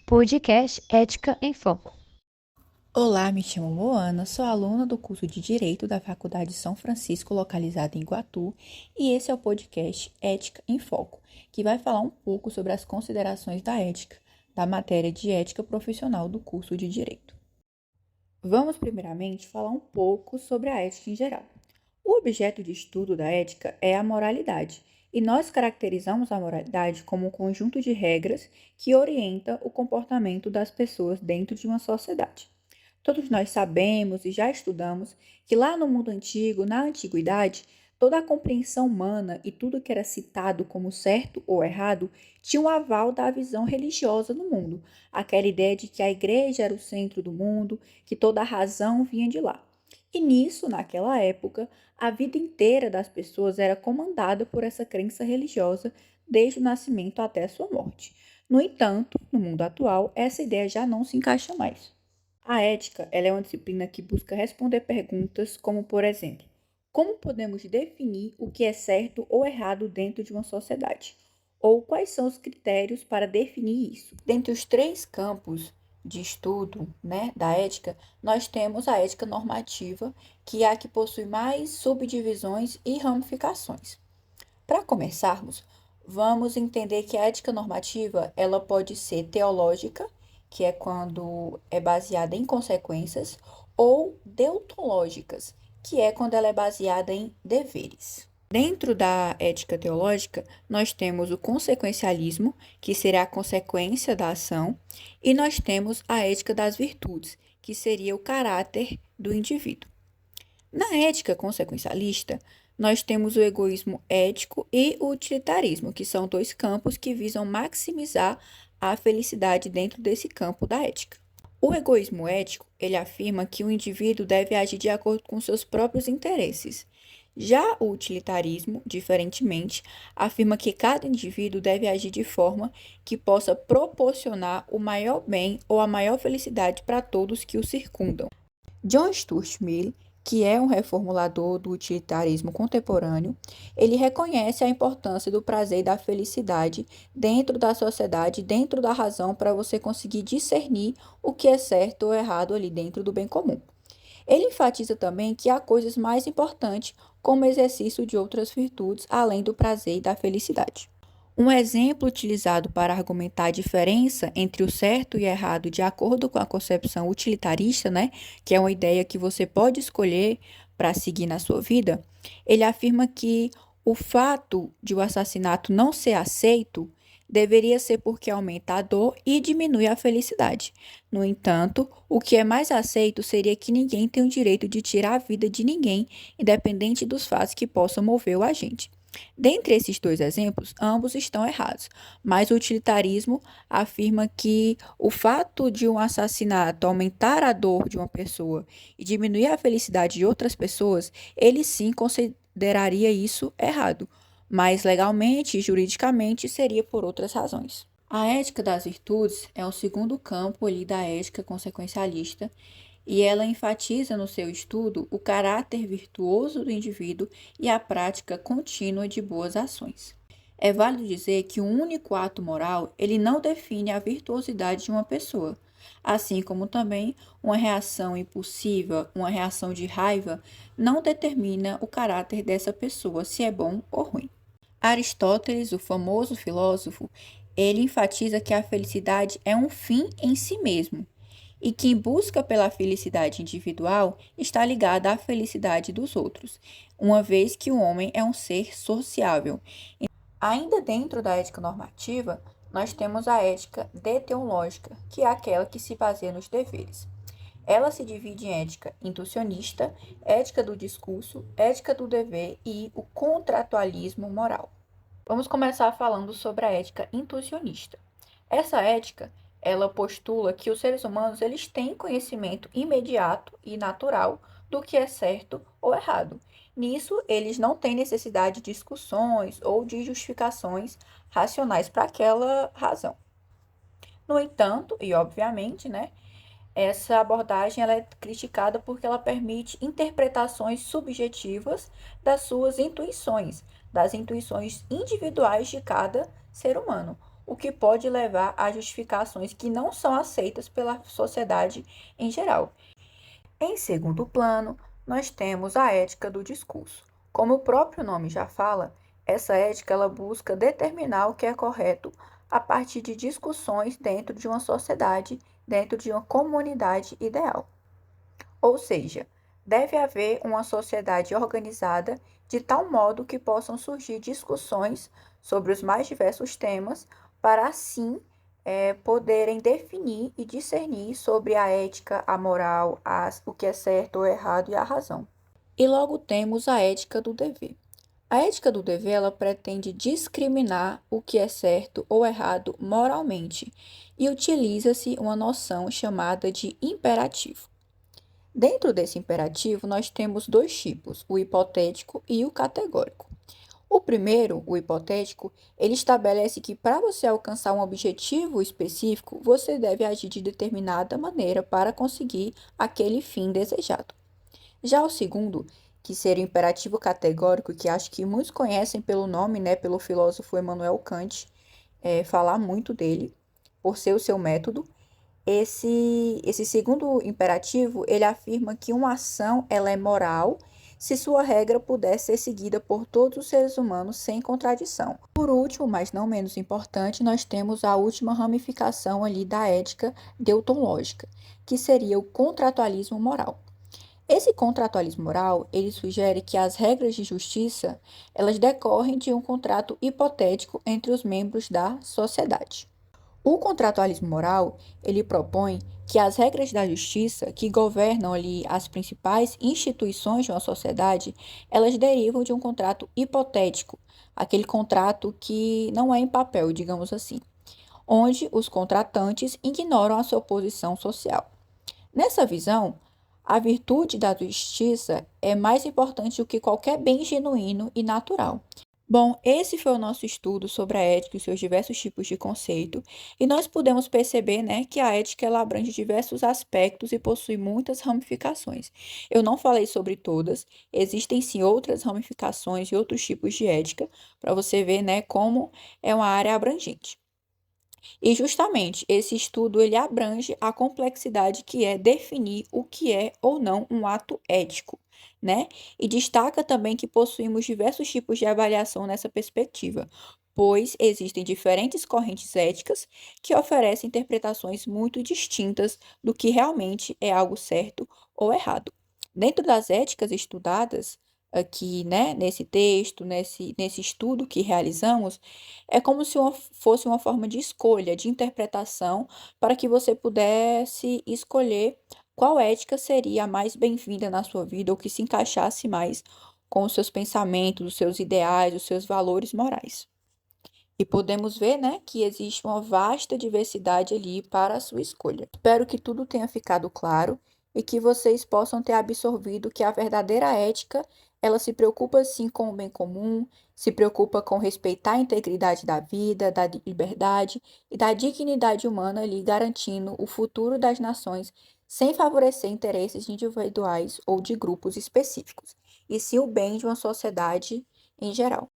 Podcast Ética em Foco. Olá, me chamo Moana, sou aluna do curso de Direito da Faculdade São Francisco, localizada em Iguatu, e esse é o podcast Ética em Foco, que vai falar um pouco sobre as considerações da ética, da matéria de ética profissional do curso de Direito. Vamos, primeiramente, falar um pouco sobre a ética em geral. O objeto de estudo da ética é a moralidade, e nós caracterizamos a moralidade como um conjunto de regras que orienta o comportamento das pessoas dentro de uma sociedade. Todos nós sabemos e já estudamos que lá no mundo antigo, na antiguidade, toda a compreensão humana e tudo que era citado como certo ou errado tinha um aval da visão religiosa no mundo, aquela ideia de que a igreja era o centro do mundo, que toda a razão vinha de lá. E nisso, naquela época, a vida inteira das pessoas era comandada por essa crença religiosa desde o nascimento até a sua morte. No entanto, no mundo atual, essa ideia já não se encaixa mais. A ética, ela é uma disciplina que busca responder perguntas como, por exemplo, como podemos definir o que é certo ou errado dentro de uma sociedade? Ou quais são os critérios para definir isso? Dentre os três campos de estudo, da ética, nós temos a ética normativa, que é a que possui mais subdivisões e ramificações. Para começarmos, vamos entender que a ética normativa, ela pode ser teológica, que é quando é baseada em consequências, ou deontológicas, que é quando ela é baseada em deveres. Dentro da ética teológica, nós temos o consequencialismo, que será a consequência da ação, e nós temos a ética das virtudes, que seria o caráter do indivíduo. Na ética consequencialista, nós temos o egoísmo ético e o utilitarismo, que são dois campos que visam maximizar a felicidade dentro desse campo da ética. O egoísmo ético, ele afirma que o indivíduo deve agir de acordo com seus próprios interesses. Já o utilitarismo, diferentemente, afirma que cada indivíduo deve agir de forma que possa proporcionar o maior bem ou a maior felicidade para todos que o circundam. John Stuart Mill, que é um reformulador do utilitarismo contemporâneo, ele reconhece a importância do prazer e da felicidade dentro da sociedade, dentro da razão, para você conseguir discernir o que é certo ou errado ali dentro do bem comum. Ele enfatiza também que há coisas mais importantes, como o exercício de outras virtudes, além do prazer e da felicidade. Um exemplo utilizado para argumentar a diferença entre o certo e o errado de acordo com a concepção utilitarista, que é uma ideia que você pode escolher para seguir na sua vida, ele afirma que o fato de o assassinato não ser aceito deveria ser porque aumenta a dor e diminui a felicidade. No entanto, o que é mais aceito seria que ninguém tem o direito de tirar a vida de ninguém, independente dos fatos que possam mover o agente. Dentre esses dois exemplos, ambos estão errados, mas o utilitarismo afirma que o fato de um assassinato aumentar a dor de uma pessoa e diminuir a felicidade de outras pessoas, ele sim consideraria isso errado, mas legalmente e juridicamente seria por outras razões. A ética das virtudes é o segundo campo ali da ética consequencialista e ela enfatiza no seu estudo o caráter virtuoso do indivíduo e a prática contínua de boas ações. É válido dizer que um único ato moral, ele não define a virtuosidade de uma pessoa, assim como também uma reação impulsiva, uma reação de raiva, não determina o caráter dessa pessoa, se é bom ou ruim. Aristóteles, o famoso filósofo, ele enfatiza que a felicidade é um fim em si mesmo e quem busca pela felicidade individual está ligada à felicidade dos outros, uma vez que o homem é um ser sociável. Ainda dentro da ética normativa, nós temos a ética deontológica, que é aquela que se baseia nos deveres. Ela se divide em ética intuicionista, ética do discurso, ética do dever e o contratualismo moral. Vamos começar falando sobre a ética intuicionista. Essa ética, ela postula que os seres humanos eles têm conhecimento imediato e natural do que é certo ou errado. Nisso, eles não têm necessidade de discussões ou de justificações racionais para aquela razão. No entanto, e obviamente, essa abordagem ela é criticada porque ela permite interpretações subjetivas das suas intuições, das intuições individuais de cada ser humano, o que pode levar a justificações que não são aceitas pela sociedade em geral. Em segundo plano, nós temos a ética do discurso. Como o próprio nome já fala, essa ética ela busca determinar o que é correto a partir de discussões dentro de uma sociedade, dentro de uma comunidade ideal. Ou seja, deve haver uma sociedade organizada de tal modo que possam surgir discussões sobre os mais diversos temas, para assim poderem definir e discernir sobre a ética, a moral, o que é certo ou errado e a razão. E logo temos a ética do dever. A ética do dever ela pretende discriminar o que é certo ou errado moralmente e utiliza-se uma noção chamada de imperativo. Dentro desse imperativo, nós temos dois tipos, o hipotético e o categórico. O primeiro, o hipotético, ele estabelece que para você alcançar um objetivo específico, você deve agir de determinada maneira para conseguir aquele fim desejado. Já o segundo, que seria o imperativo categórico, que acho que muitos conhecem pelo nome, né, pelo filósofo Immanuel Kant, falar muito dele, por ser o seu método. Esse segundo imperativo, ele afirma que uma ação ela é moral se sua regra puder ser seguida por todos os seres humanos sem contradição. Por último, mas não menos importante, nós temos a última ramificação ali da ética deontológica, que seria o contratualismo moral. Esse contratualismo moral, ele sugere que as regras de justiça, elas decorrem de um contrato hipotético entre os membros da sociedade. O contratualismo moral, ele propõe que as regras da justiça que governam ali as principais instituições de uma sociedade, elas derivam de um contrato hipotético, aquele contrato que não é em papel, digamos assim, onde os contratantes ignoram a sua posição social. Nessa visão, a virtude da justiça é mais importante do que qualquer bem genuíno e natural. Bom, esse foi o nosso estudo sobre a ética e seus diversos tipos de conceito, e nós podemos perceber, né, que a ética ela abrange diversos aspectos e possui muitas ramificações. Eu não falei sobre todas, existem sim outras ramificações e outros tipos de ética, para você ver, né, como é uma área abrangente. E justamente esse estudo ele abrange a complexidade que é definir o que é ou não um ato ético, né? E destaca também que possuímos diversos tipos de avaliação nessa perspectiva, pois existem diferentes correntes éticas que oferecem interpretações muito distintas do que realmente é algo certo ou errado. Dentro das éticas estudadas aqui, né, nesse texto, nesse estudo que realizamos, é como se fosse uma forma de escolha, de interpretação, para que você pudesse escolher qual ética seria a mais bem-vinda na sua vida ou que se encaixasse mais com os seus pensamentos, os seus ideais, os seus valores morais. E podemos ver, né, que existe uma vasta diversidade ali para a sua escolha. Espero que tudo tenha ficado claro e que vocês possam ter absorvido que a verdadeira ética, ela se preocupa sim com o bem comum, se preocupa com respeitar a integridade da vida, da liberdade e da dignidade humana ali, garantindo o futuro das nações sem favorecer interesses individuais ou de grupos específicos, e sim o bem de uma sociedade em geral.